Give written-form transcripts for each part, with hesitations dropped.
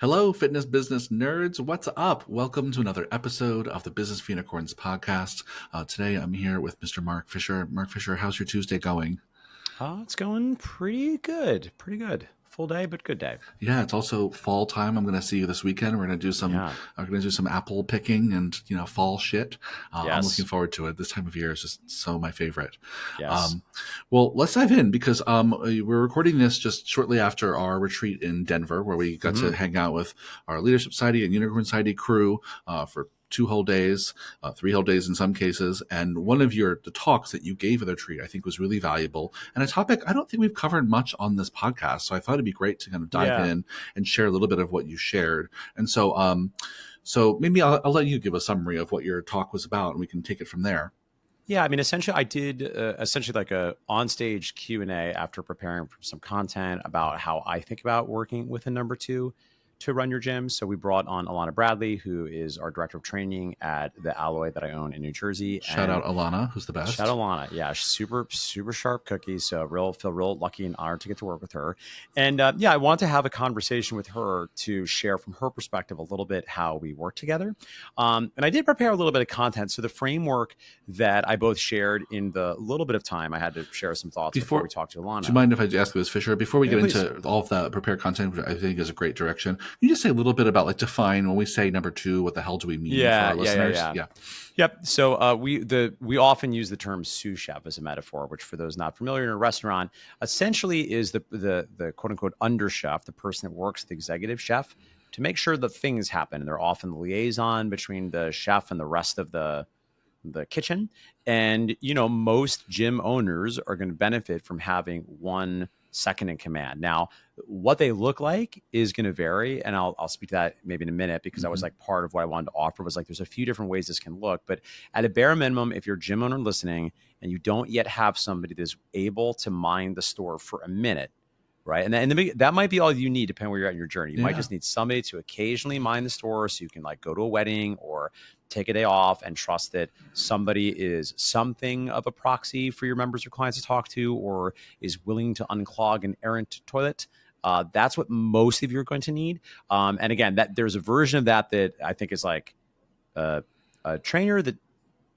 Hello, fitness business nerds. What's up? Welcome to another episode of the Business of Unicorns podcast. Today I'm here with Mr. Mark Fisher. Mark Fisher, how's your Tuesday going? It's going pretty good. Pretty good. Full day, but good day. Yeah, it's also fall time. I'm going to see you this weekend. We're going to do some. Yeah. I'm going to do some apple picking and fall shit. I'm looking Yes. forward to it. This time of year is just so my favorite. Yes. Well, let's dive in because we're recording this just shortly after our retreat in Denver, where we got to hang out with our Leadership Society and Unicorn Society crew for 2 whole days, 3 whole days in some cases. And one of the talks that you gave at the retreat, I think was really valuable and a topic I don't think we've covered much on this podcast. So I thought it'd be great to kind of dive in and share a little bit of what you shared. And so maybe I'll let you give a summary of what your talk was about and we can take it from there. Yeah, I mean, essentially, I did essentially like a onstage Q&A after preparing for some content about how I think about working with a number 2 to run your gym. So we brought on Alana Bradley, who is our director of training at the Alloy that I own in New Jersey. Shout out Alana, who's the best. Shout out Alana. Yeah, she's super sharp cookie. So feel real lucky and honored to get to work with her. And I want to have a conversation with her to share from her perspective a little bit how we work together. And I did prepare a little bit of content. So the framework that I both shared in the little bit of time I had to share some thoughts before we talked to Alana. Do you mind if I ask Ms. Fisher, before we get into all of that prepared content, which I think is a great direction, can you just say a little bit about define when we say number 2, what the hell do we mean for our listeners? Yeah. Yep. So we often use the term sous chef as a metaphor, which for those not familiar in a restaurant, essentially is the quote unquote under chef, the person that works the executive chef to make sure that things happen. And they're often the liaison between the chef and the rest of the kitchen. And, most gym owners are going to benefit from having one second in command. Now, what they look like is going to vary. And I'll speak to that maybe in a minute because that was part of what I wanted to offer was there's a few different ways this can look. But at a bare minimum, if you're a gym owner listening and you don't yet have somebody that's able to mind the store for a minute, right? And that might be all you need depending on where you're at in your journey. You might just need somebody to occasionally mind the store so you can go to a wedding or take a day off and trust that somebody is something of a proxy for your members or clients to talk to or is willing to unclog an errant toilet. That's what most of you are going to need. And again, there's a version of that I think is a trainer that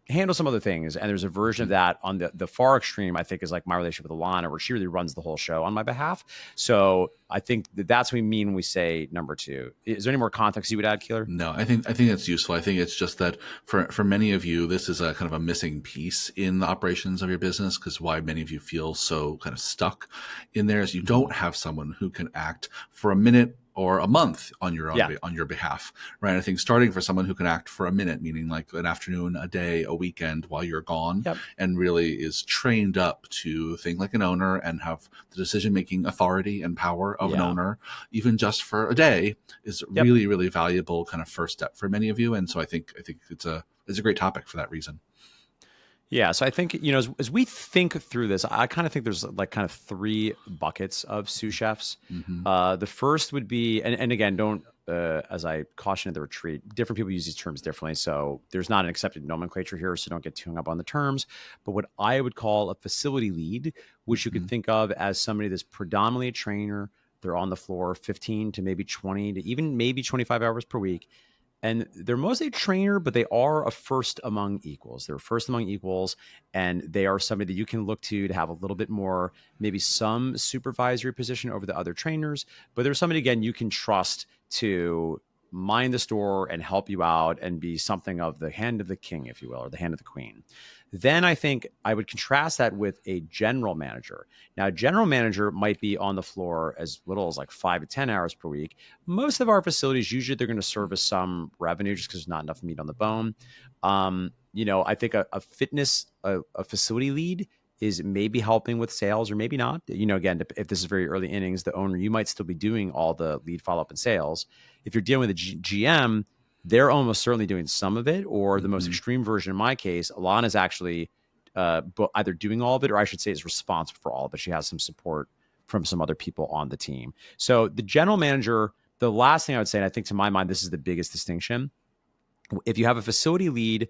handle some other things. And there's a version of that on the far extreme, I think, is my relationship with Alana, where she really runs the whole show on my behalf. So I think that's what we mean when we say number 2. Is there any more context you would add, Keeler? No, I think it's useful. I think it's just that for many of you, this is a kind of a missing piece in the operations of your business, because why many of you feel so kind of stuck in there is you don't have someone who can act for a minute or a month on your own, on your behalf, right? I think starting for someone who can act for a minute, meaning an afternoon, a day, a weekend while you're gone, and really is trained up to think like an owner and have the decision-making authority and power of an owner, even just for a day, is really, really valuable kind of first step for many of you. And so I think it's a great topic for that reason. Yeah. So I think, as we think through this, I kind of think there's kind of 3 buckets of sous chefs. The first would be, and again, don't, as I cautioned at the retreat, different people use these terms differently. So there's not an accepted nomenclature here, so don't get too hung up on the terms. But what I would call a facility lead, which you could think of as somebody that's predominantly a trainer, they're on the floor 15 to maybe 20 to even maybe 25 hours per week. And they're mostly a trainer, but they are a first among equals. They're first among equals, and they are somebody that you can look to have a little bit more, maybe some supervisory position over the other trainers. But there's somebody, again, you can trust to mind the store and help you out and be something of the hand of the king, if you will, or the hand of the queen. Then I think I would contrast that with a general manager. Now, a general manager might be on the floor as little as 5 to 10 hours per week. Most of our facilities, usually they're going to service some revenue just because there's not enough meat on the bone. I think a facility lead is maybe helping with sales or maybe not. Again, if this is very early innings, the owner, you might still be doing all the lead follow-up and sales. If you're dealing with a GM, they're almost certainly doing some of it, or the most extreme version in my case, Alana's actually either doing all of it, or I should say is responsible for all of it. She has some support from some other people on the team. So the general manager, the last thing I would say, and I think to my mind, this is the biggest distinction. If you have a facility lead,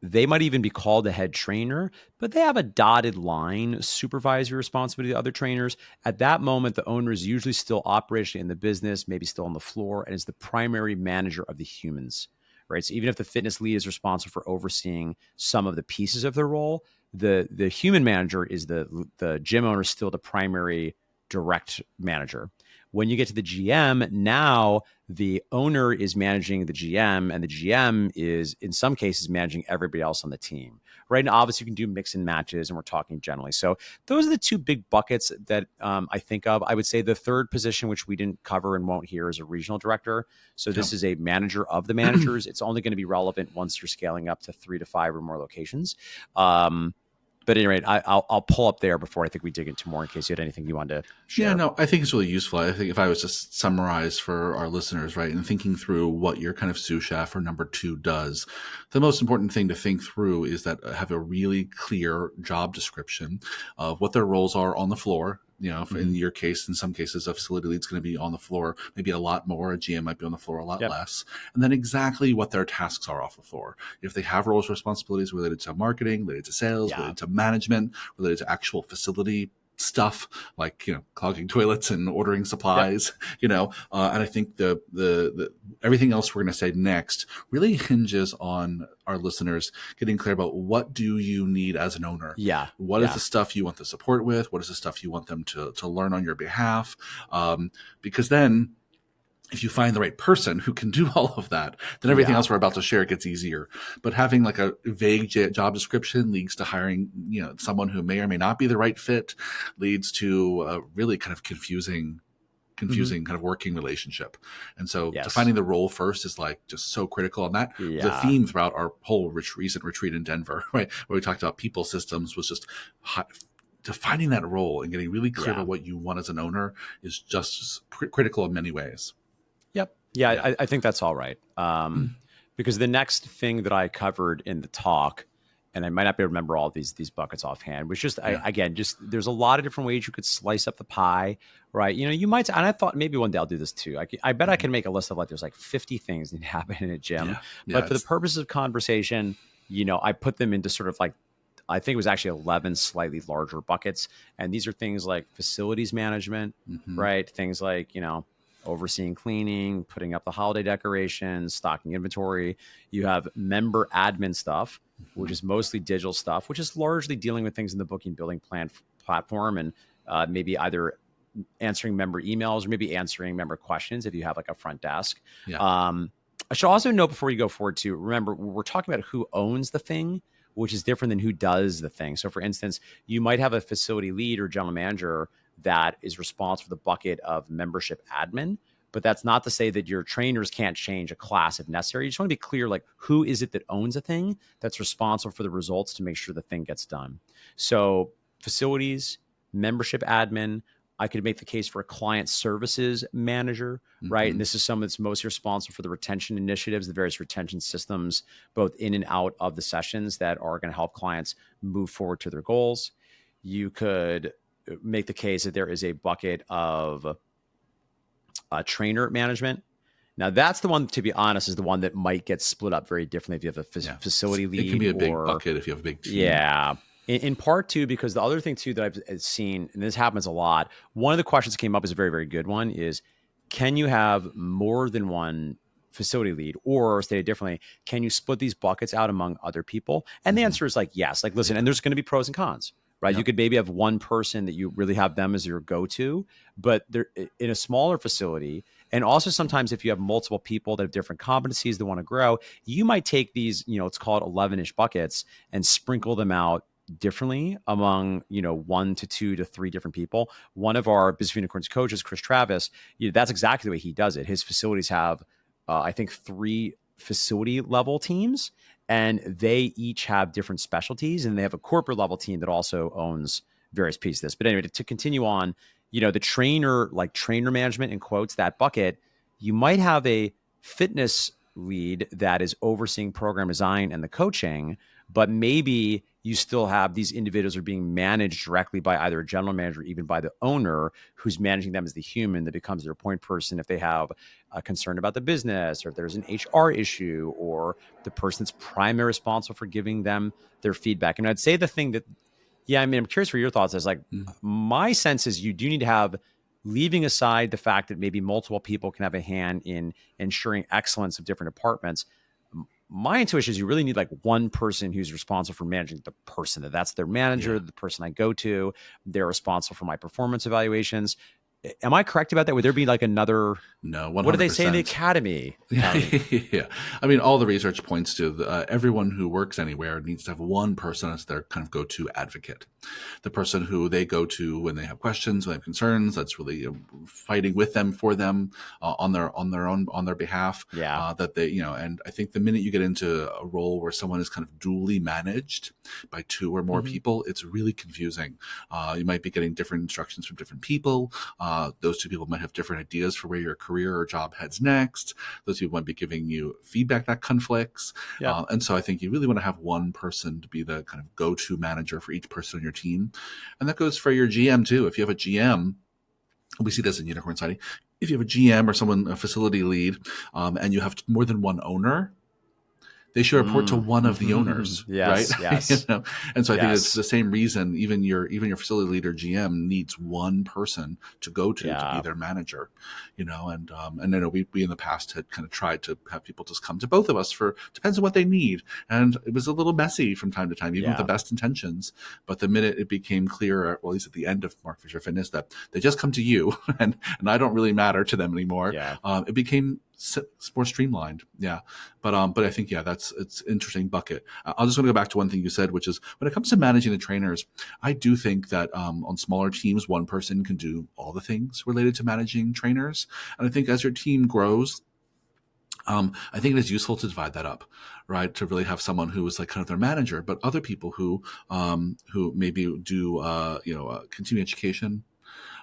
they might even be called a head trainer, but they have a dotted line supervisory responsibility to other trainers. At that moment, the owner is usually still operationally in the business, maybe still on the floor, and is the primary manager of the humans, right? So even if the fitness lead is responsible for overseeing some of the pieces of their role, the human manager is the gym owner is still the primary direct manager. When you get to the GM, now the owner is managing the GM, and the GM is, in some cases, managing everybody else on the team. Right now, obviously, you can do mix and matches, and we're talking generally. So those are the two big buckets that I think of. I would say the third position, which we didn't cover and won't hear, is a regional director. So this is a manager of the managers. It's only going to be relevant once you're scaling up to 3 to 5 or more locations. But at any rate, I'll pull up there before I think we dig into more in case you had anything you wanted to share. Yeah, no, I think it's really useful. I think if I was to summarize for our listeners, right, and thinking through what your kind of sous chef or number 2 does, the most important thing to think through is that have a really clear job description of what their roles are on the floor. You know, in your case, in some cases, a facility lead's going to be on the floor, maybe a lot more. A GM might be on the floor a lot less. And then exactly what their tasks are off the floor. If they have roles, responsibilities related to marketing, related to sales, related to management, related to actual facility stuff like, you know, clogging toilets and ordering supplies, you know, and I think the everything else we're going to say next really hinges on our listeners getting clear about what do you need as an owner. What is the stuff you want the support with? What is the stuff you want them to learn on your behalf? Because then if you find the right person who can do all of that, then everything else we're about to share gets easier. But having like a vague job description leads to hiring, you know, someone who may or may not be the right fit, leads to a really kind of confusing kind of working relationship. And so defining the role first is like just so critical. And that the theme throughout our whole recent retreat in Denver, right, where we talked about people systems, was just defining that role and getting really clear about what you want as an owner is just critical in many ways. I think that's all right. Because the next thing that I covered in the talk, and I might not be able to remember all these buckets offhand, was just, again, just there's a lot of different ways you could slice up the pie, right? You know, you might, and I thought maybe one day I'll do this too. I bet I can make a list of like, there's like 50 things that happen in a gym. But for the purposes of conversation, you know, I put them into sort of like, I think it was actually 11 slightly larger buckets. And these are things like facilities management, right? Things like, you know, overseeing cleaning, putting up the holiday decorations, stocking inventory. You have member admin stuff, which is mostly digital stuff, which is largely dealing with things in the booking building plan platform, and maybe either answering member emails or maybe answering member questions if you have like a front desk. I should also note before you go forward to remember, we're talking about who owns the thing, which is different than who does the thing. So for instance, you might have a facility lead or general manager that is responsible for the bucket of membership admin, but that's not to say that your trainers can't change a class if necessary. You just want to be clear, like, who is it that owns a thing that's responsible for the results to make sure the thing gets done. So facilities, membership admin, I could make the case for a client services manager, right? And this is someone that's mostly responsible for the retention initiatives, the various retention systems, both in and out of the sessions that are going to help clients move forward to their goals. You could make the case that there is a bucket of trainer management. Now, that's the one, to be honest, is the one that might get split up very differently if you have a facility lead. It can be a big bucket if you have a big team. In part too, because the other thing too that I've seen, and this happens a lot, one of the questions that came up is a very, very good one, is can you have more than one facility lead? Or stated differently, can you split these buckets out among other people? And the answer is like, yes. Like, listen, and there's going to be pros and cons, right? You could maybe have one person that you really have them as your go-to, but they're in a smaller facility. And also sometimes if you have multiple people that have different competencies that want to grow, you might take these, you know, let's call it 11-ish buckets and sprinkle them out differently among, you know, 1 to 2 to 3 different people. One of our Business Unicorns coaches, Chris Travis, that's exactly the way he does it. His facilities have, I think, 3 facility level teams, and they each have different specialties, and they have a corporate level team that also owns various pieces of this. But anyway, to continue on, you know, the trainer, like trainer management in quotes, that bucket, you might have a fitness lead that is overseeing program design and the coaching, but maybe you still have these individuals are being managed directly by either a general manager, or even by the owner who's managing them as the human that becomes their point person if they have a concern about the business, or if there's an HR issue, or the person that's primary responsible for giving them their feedback. And I'd say the thing that, yeah, I mean, I'm curious for your thoughts is like, my sense is you do need to have, leaving aside the fact that maybe multiple people can have a hand in ensuring excellence of different departments. My intuition is you really need like one person who's responsible for managing the person. That's their manager, the person I go to. They're responsible for my performance evaluations. Am I correct about that? Would there be like another? No, 100%. What do they say in the academy? Yeah. I mean, all the research points to everyone who works anywhere needs to have one person as their kind of go-to advocate. The person who they go to when they have questions, when they have concerns, that's really fighting with them, for them, on their behalf. Yeah. That they, and I think the minute you get into a role where someone is kind of duly managed by two or more people, it's really confusing. You might be getting different instructions from different people. Those two people might have different ideas for where your career or job heads next. Those people might be giving you feedback that conflicts. And so I think you really want to have one person to be the kind of go-to manager for each person on your team. And that goes for your GM too. If you have a GM, we see this in Unicorn Society. If you have a GM or someone, a facility lead, and you have more than one owner, they should report to one of the owners, right? Yes. And so I think it's the same reason. Even your facility leader GM needs one person to go to be their manager, And I know we in the past had kind of tried to have people just come to both of us depends on what they need, and it was a little messy from time to time, even with the best intentions. But the minute it became clear, well, at least at the end of Mark Fisher Fitness, that they just come to you, and I don't really matter to them anymore. It became more streamlined. But I think it's interesting bucket. I'll just want to go back to one thing you said, which is when it comes to managing the trainers, I do think that on smaller teams, one person can do all the things related to managing trainers. And I think as your team grows, I think it is useful to divide that up, right? To really have someone who is like kind of their manager, but other people who maybe do continuing education,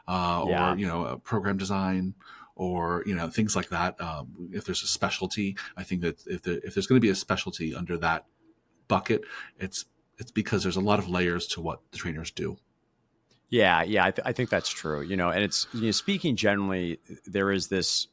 or program design, or things like that. If there's a specialty, I think that if there's going to be a specialty under that bucket, it's because there's a lot of layers to what the trainers do. I think that's true. And it's speaking generally, there is this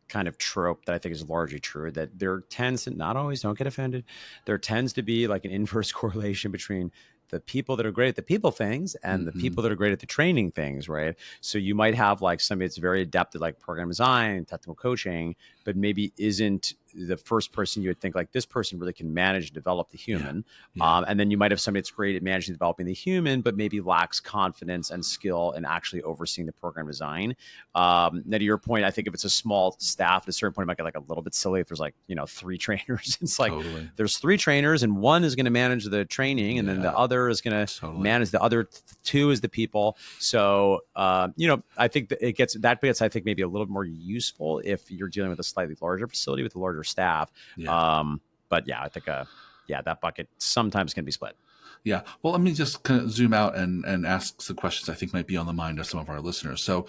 kind of trope that I think is largely true, that there tends to, not always, don't get offended, there tends to be like an inverse correlation between the people that are great at the people things and the people that are great at the training things, right? So you might have like somebody that's very adept at like program design, technical coaching, but maybe isn't the first person you would think like this person really can manage and develop the human. And then you might have somebody that's great at managing and developing the human, but maybe lacks confidence and skill in actually overseeing the program design. Now to your point, I think if it's a small staff, at a certain point, it might get like a little bit silly if there's like, 3 trainers. It's like there's 3 trainers and one is going to manage the training and then the other is going to manage the other 2 as the people. So, I think that gets I think maybe a little bit more useful if you're dealing with a slightly larger facility with a larger staff. But I think that bucket sometimes can be split. Yeah. Well, let me just kind of zoom out and ask some questions I think might be on the mind of some of our listeners. So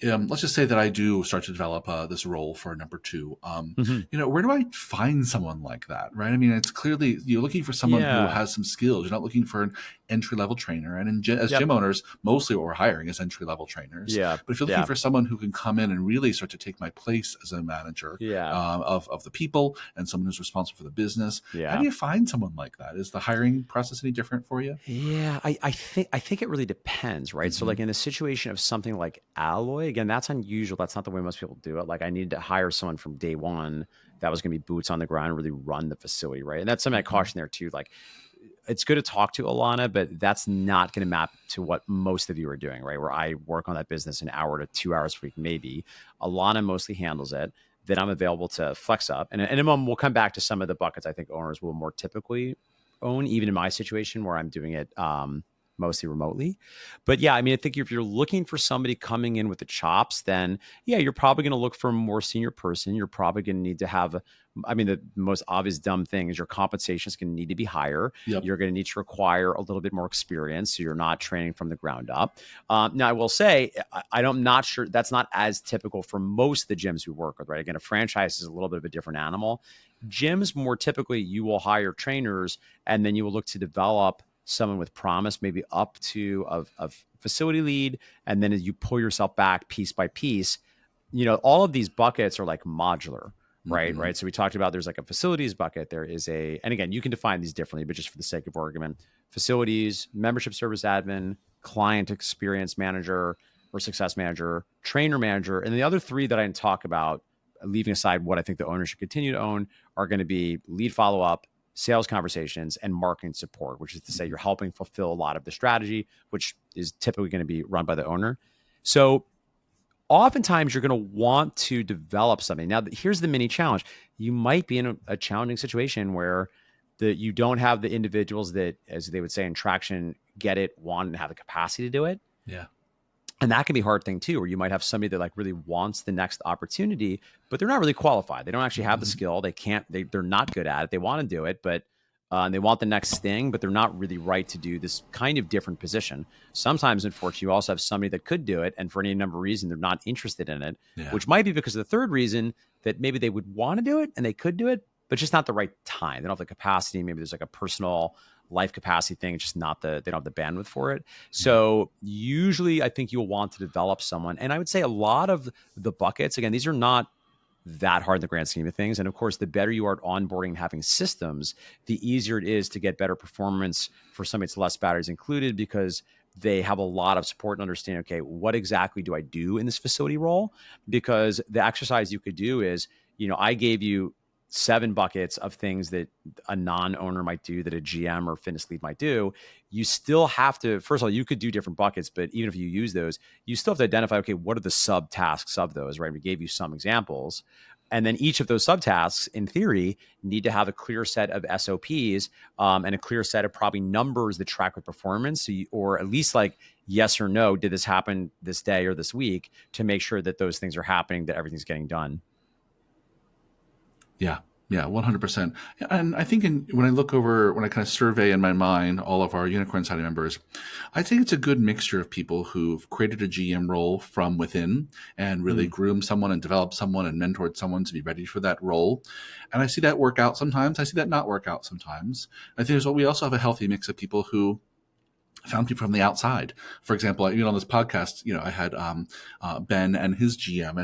let's just say that I do start to develop this role for number 2. Where do I find someone like that? Right. I mean, it's clearly you're looking for someone who has some skills. You're not looking for an entry-level trainer. And as gym owners, mostly what we're hiring is entry-level trainers. But if you're looking for someone who can come in and really start to take my place as a manager of the people and someone who's responsible for the business, how do you find someone like that? Is the hiring process any different for you? I think it really depends, right? So like in a situation of something like Alloy, again, that's unusual. That's not the way most people do it. Like I needed to hire someone from day one that was going to be boots on the ground and really run the facility, right? And that's something I caution there too. Like it's good to talk to Alana, but that's not going to map to what most of you are doing, right? Where I work on that business an hour to 2 hours a week, maybe. Alana mostly handles it. Then I'm available to flex up. And in a moment, we'll come back to some of the buckets I think owners will more typically own, even in my situation where I'm doing it mostly remotely. But I mean, I think if you're looking for somebody coming in with the chops, then you're probably going to look for a more senior person. You're probably going to need to have, the most obvious dumb thing is your compensation is going to need to be higher. You're going to need to require a little bit more experience. So you're not training from the ground up. Now I will say, I'm not sure that's not as typical for most of the gyms we work with, right? Again, a franchise is a little bit of a different animal. Gyms, more typically, you will hire trainers and then you will look to develop someone with promise, maybe up to a facility lead. And then as you pull yourself back piece by piece, all of these buckets are like modular, right? Mm-hmm. Right. So we talked about there's like a facilities bucket. There is and again, you can define these differently, but just for the sake of argument, facilities, membership service admin, client experience manager or success manager, trainer manager. And the other three that I didn't talk about, leaving aside what I think the owner should continue to own, are going to be lead follow-up, sales conversations, and marketing support, which is to say you're helping fulfill a lot of the strategy, which is typically going to be run by the owner. So oftentimes you're going to want to develop something. Now, here's the mini challenge. You might be in a challenging situation where you don't have the individuals that, as they would say in traction, get it, want, and have the capacity to do it. Yeah. And that can be a hard thing too, where you might have somebody that like really wants the next opportunity, but they're not really qualified. They don't actually have the skill. They're not good at it. They want to do it, but they want the next thing, but they're not really right to do this kind of different position. Sometimes, unfortunately, you also have somebody that could do it, and for any number of reasons, they're not interested in it, which might be because of the third reason that maybe they would want to do it and they could do it, but just not the right time. They don't have the capacity. Maybe there's like a personal life capacity thing. It's just they don't have the bandwidth for it. So usually I think you'll want to develop someone. And I would say a lot of the buckets, again, these are not that hard in the grand scheme of things. And of course, the better you are at onboarding and having systems, the easier it is to get better performance for somebody that's less batteries included, because they have a lot of support and understand, okay, what exactly do I do in this facility role? Because the exercise you could do is, I gave you 7 buckets of things that a non-owner might do that a GM or fitness lead might do. You still have to, first of all, you could do different buckets, but even if you use those, you still have to identify, okay, what are the subtasks of those, right? We gave you some examples. And then each of those subtasks, in theory, need to have a clear set of SOPs and a clear set of probably numbers that track with performance, or at least like yes or no, did this happen this day or this week, to make sure that those things are happening, that everything's getting done. Yeah. Yeah, 100%. And I think when I kind of survey in my mind all of our Unicorn Society members, I think it's a good mixture of people who've created a GM role from within and really groomed someone and developed someone and mentored someone to be ready for that role. And I see that work out sometimes. I see that not work out sometimes. I think we also have a healthy mix of people who found people from the outside. For example, on this podcast, I had Ben and his GM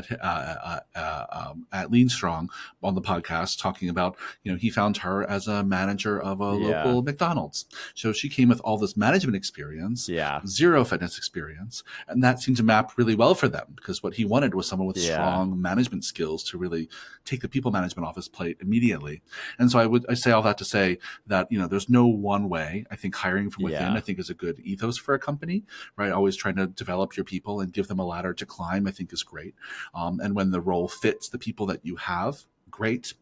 at Lean Strong on the podcast talking about, he found her as a manager of a local McDonald's. So she came with all this management experience, zero fitness experience, and that seemed to map really well for them, because what he wanted was someone with strong management skills to really take the people management off his plate immediately. And so I say all that to say that, there's no one way. I think hiring from within, I think, is a good ethos for a company, right? Always trying to develop your people and give them a ladder to climb, I think, is great. And when the role fits the people that you have, great.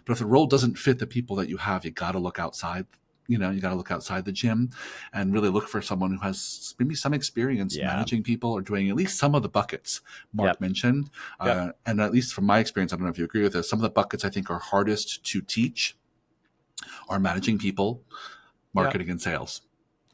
But if the role doesn't fit the people that you have, you got to look outside. You got to look outside the gym and really look for someone who has maybe some experience managing people or doing at least some of the buckets Mark mentioned. And at least from my experience, I don't know if you agree with this, some of the buckets I think are hardest to teach are managing people, marketing, and sales.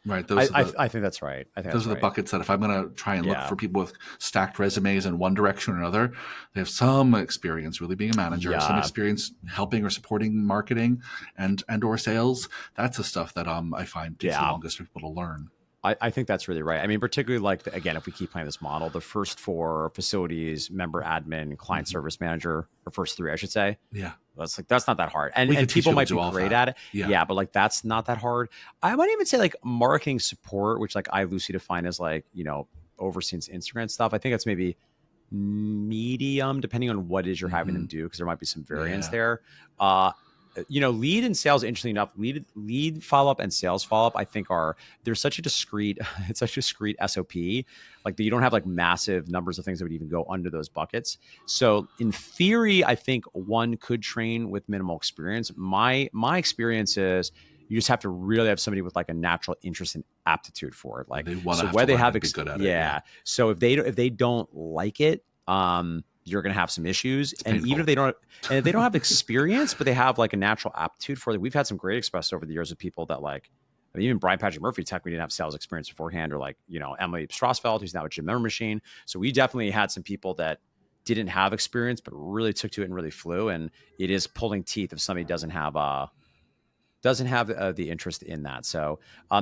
Right. I think that's right. Those are the buckets that if I'm going to try and look for people with stacked resumes in one direction or another, they have some experience really being a manager, some experience helping or supporting marketing and or sales. That's the stuff that I find takes the longest for people to learn. I think that's really right. I mean, particularly like, again, if we keep playing this model, the first 4 facilities, member admin, client service manager, or first 3, I should say. Yeah. That's not that hard. And people might be great at it. Yeah. But like, that's not that hard. I might even say like marketing support, which like I loosely define as like, overseeing Instagram stuff. I think that's maybe medium, depending on what it is you're having them do, because there might be some variance there. Lead and sales, interestingly enough, lead follow-up and sales follow-up, I think there's such a discrete SOP, like that you don't have like massive numbers of things that would even go under those buckets. So in theory, I think one could train with minimal experience. My experience is you just have to really have somebody with like a natural interest and aptitude for it. Like, so whether they have, good at it. So if they don't like it, you're going to have some issues. And even if they don't have experience, but they have like a natural aptitude for it. We've had some great express over the years of people that like, I mean, even Brian Patrick Murphy technically didn't have sales experience beforehand, or like, Emily Strasfeld, who's now a gym member machine. So we definitely had some people that didn't have experience, but really took to it and really flew. And it is pulling teeth if somebody doesn't have doesn't have the interest in that. So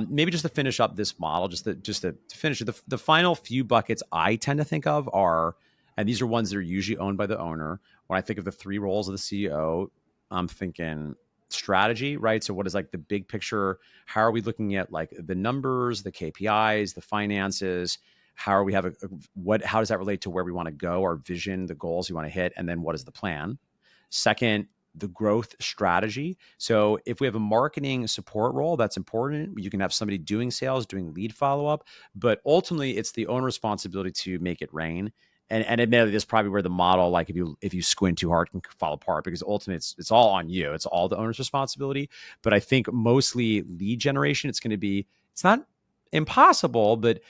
maybe just to finish up this model, just to finish it, the final few buckets I tend to think of are, and these are ones that are usually owned by the owner. When I think of the three roles of the CEO, I'm thinking strategy, right? So what is like the big picture? How are we looking at like the numbers, the KPIs, the finances? How are we have how does that relate to where we want to go, our vision, the goals we want to hit, and then what is the plan? Second, the growth strategy. So if we have a marketing support role, that's important. You can have somebody doing sales, doing lead follow-up, but ultimately it's the owner's responsibility to make it rain. And admittedly, this is probably where the model, like if you squint too hard, can fall apart, because ultimately it's all on you. It's all the owner's responsibility. But I think mostly lead generation, it's not impossible, but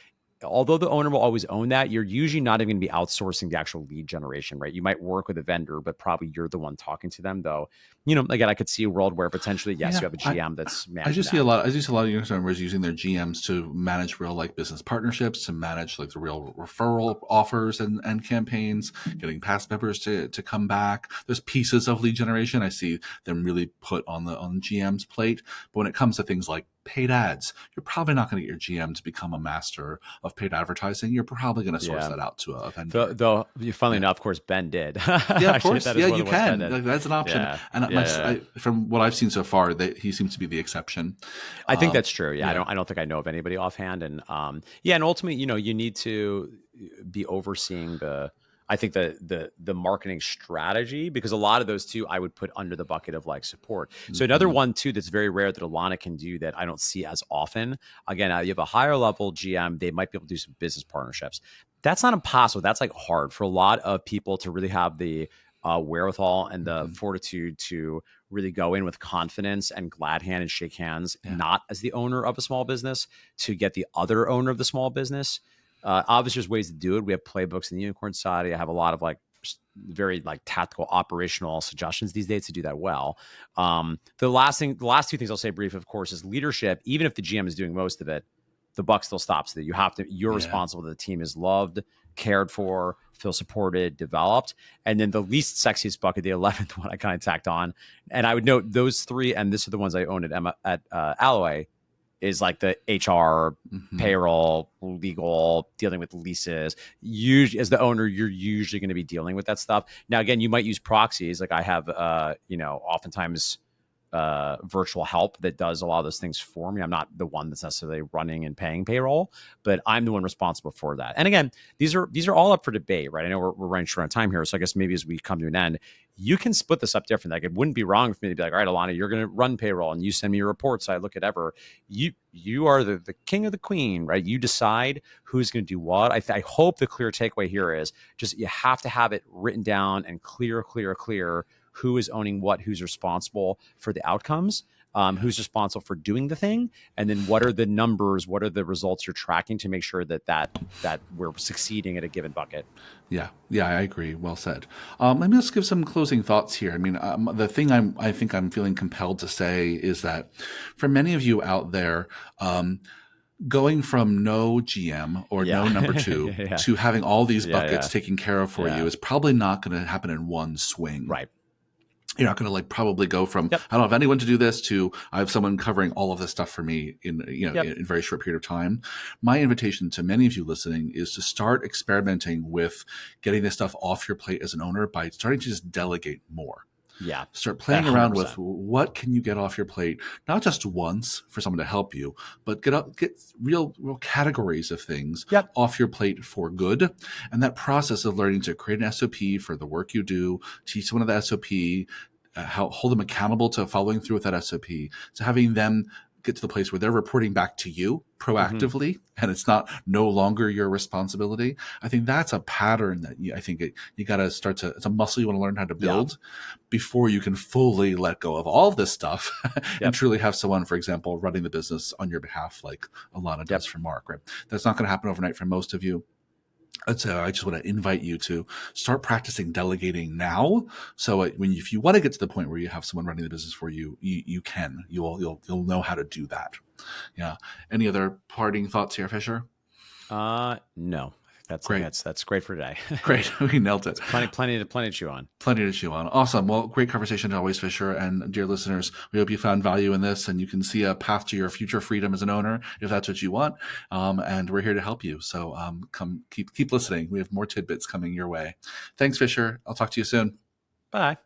although the owner will always own that, you're usually not even going to be outsourcing the actual lead generation, right? You might work with a vendor, but probably you're the one talking to them, though. Again, I could see a world where potentially, yes, Yeah, you have a GM that's I managing just see that. I just see a lot of younger members using their GMs to manage real like business partnerships, to manage like the real referral offers and campaigns, getting past members to come back. There's pieces of lead generation I see them really put on the GM's plate, but when it comes to things like paid ads, you're probably not going to get your GM to become a master of paid advertising. You're probably going to source Yeah. that out to a vendor. Though, funnily Yeah. enough, of course, Ben did. Yeah, of Actually, course. that Yeah, is one you of the ones Ben can. did. Like, that's an option. Yeah. And Yeah. from what I've seen so far, he seems to be the exception. I think that's true. Yeah, Yeah. I don't think I know of anybody offhand, and yeah, and ultimately, you need to be overseeing I think the marketing strategy, because a lot of those two I would put under the bucket of like support. So another Mm-hmm. one too that's very rare that Alana can do that I don't see as often. Again, you have a higher level GM, they might be able to do some business partnerships. That's not impossible. That's like hard for a lot of people to really have the wherewithal and the Mm-hmm. fortitude to really go in with confidence and glad hand and shake hands, Yeah. not as the owner of a small business, to get the other owner of the small business. Obviously, there's ways to do it. We have playbooks in the Unicorn Society. I have a lot of like very like tactical operational suggestions these days to do that well. The last two things I'll say brief, of course, is leadership. Even if the GM is doing most of it, the buck still stops there. You're Yeah. responsible that the team is loved, cared for, feel supported, developed. And then the least sexiest bucket, the 11th one I kind of tacked on. And I would note those three, and this are the ones I own at Alloy, is like the HR, Mm-hmm. payroll, legal, dealing with leases. Usually, as the owner, you're usually going to be dealing with that stuff. Now, again, you might use proxies. Like I have, oftentimes virtual help that does a lot of those things for me. I'm not the one that's necessarily running and paying payroll, but I'm the one responsible for that. And again, these are all up for debate, right? I know we're running short on time here, so I guess maybe as we come to an end, you can split this up different. Like it wouldn't be wrong for me to be like, all right, Alana, you're going to run payroll and you send me your reports. I look at ever. You are the king of the queen, right? You decide who's going to do what. I hope the clear takeaway here is just you have to have it written down and clear who is owning what, who's responsible for the outcomes, who's responsible for doing the thing, and then what are the numbers, what are the results you're tracking to make sure that we're succeeding at a given bucket. Yeah, I agree. Well said. Let me just give some closing thoughts here. I mean, the thing I think I'm feeling compelled to say is that for many of you out there, going from no GM or no number two Yeah. to having all these buckets Yeah. taken care of for you is probably not going to happen in one swing. Right. You're not going to like probably go from Yep. I don't have anyone to do this to I have someone covering all of this stuff for me in in a very short period of time. My invitation to many of you listening is to start experimenting with getting this stuff off your plate as an owner by starting to just delegate more. Yeah. Start playing around with 100%. what can you get off your plate, not just once for someone to help you, but get real categories of things off your plate for good. And that process of learning to create an SOP for the work you do, teach someone the SOP, hold them accountable to following through with that SOP, to having them get to the place where they're reporting back to you proactively, and it's no longer your responsibility. I think that's a pattern that you got to start to, it's a muscle you want to learn how to build before you can fully let go of all this stuff and truly have someone, for example, running the business on your behalf, like Alana does for Mark, right? That's not going to happen overnight for most of you. So I just want to invite you to start practicing delegating now. So if you want to get to the point where you have someone running the business for you, you'll know how to do that. Yeah. Any other parting thoughts here, Fisher? No. Great. That's great for today. Great. We nailed it. Plenty to chew on. Plenty to chew on. Awesome. Well, great conversation as always, Fisher. And dear listeners, we hope you found value in this and you can see a path to your future freedom as an owner if that's what you want. And we're here to help you. So come keep listening. We have more tidbits coming your way. Thanks, Fisher. I'll talk to you soon. Bye.